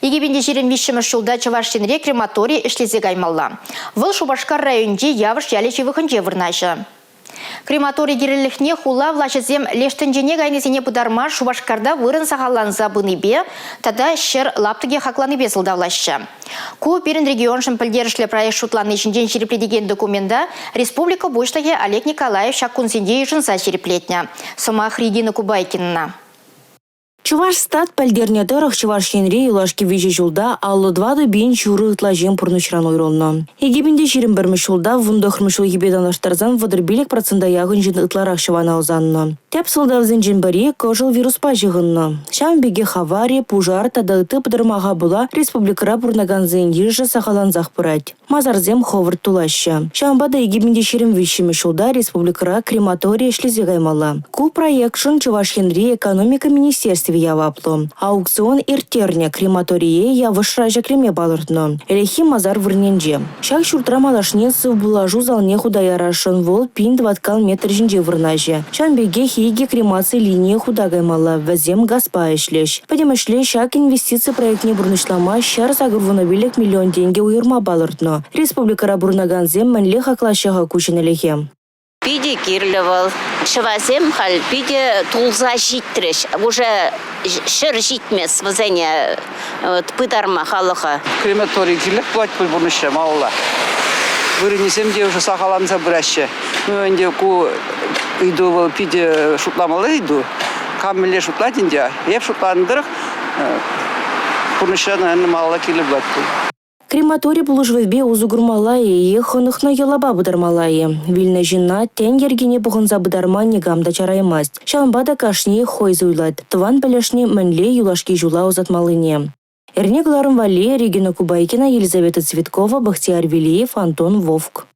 Египенде жерен вишіміш жылда Чавашинре крематорий ішлезе гаймалла. Выл Шубашкар районде явыш яле живыхынже вырнажы. Крематорий кереліхне хула влашызем лештінжене гайнезене бұдарма Шубашкарда вырын сағаланза бұныбе, тада шыр лаптыге хақланыбе сылдавлашы. Ку перін регионшын пілдерішлі проект шутланы ішінден жерепледеген документа республика бойштаге Олег Николаев шаккунсенде үшінса жереплетня. Сомах Регина Кубайкинна. Чуваш стат пальдерне дырых Чуваш енре юлашки вижи жылда аллы двады бейін чуры ытлажен пұрнычран ойронны. Егебінде жерін бірміш жылда вұндықмышыл ебеданлаштарзан вадырбелек процента яғын жын ытларақ шывана озанны. Тәп сылдавзын жынбари кожыл вируспа жығынны. Шам беге хавари, пужар, тада ыты пыдырмаға була республикара пұрнаганзын ежі сақаланзақ пырать. Мазарзем ховырт тулашы. Шамбада егебінде жерін вишіміш жылда республикара крематория ішлезе гаймала. Ку проектшын Чуваш енре экономика министерстве яваплы. Аукцион иртерне крематорие явышража креме балыртны. Элехи мазар вырненже. Шак шуртра малашнецы булажу залне худаярашын вол пин 20 метр жинже вырнаже. Шанбеге хиги кремации линии худагаймала вазем газпа ишлеш. Подемышле шак инвестиции проектне бурнышлама шар загырвунабилек миллион деньги уйырма балыртны. Республикара бурнаганзем мәнле хаклашаға күшінелехе. Пиде кирлевал, швазем хал, пиде тулза житреш, уже шыр житмес вазене пыдарма халыха. Крематорий кирлек плать пульбурныше маула. Вырынесем де уже сахаланса браща. Ну, инде ку иду пиде шутламалы иду, камеле шутлатинде, еп шутландырых, пурныше, наверное, маула кирлек плать. Крематорий булыжвызбе узугурмалайы, ехынықна елаба бұдармалайы. Вильна жина тен ергене бұғынза бұдарма негамда чараймаст. Шамбада кашне хой зуйлад. Тыван білешне мәнле юлашки жула узатмалыне. Эрнегларым Вале, Регина Кубайкина, Елизавета Цветкова, Бахтияр Велиев, Антон Вовк.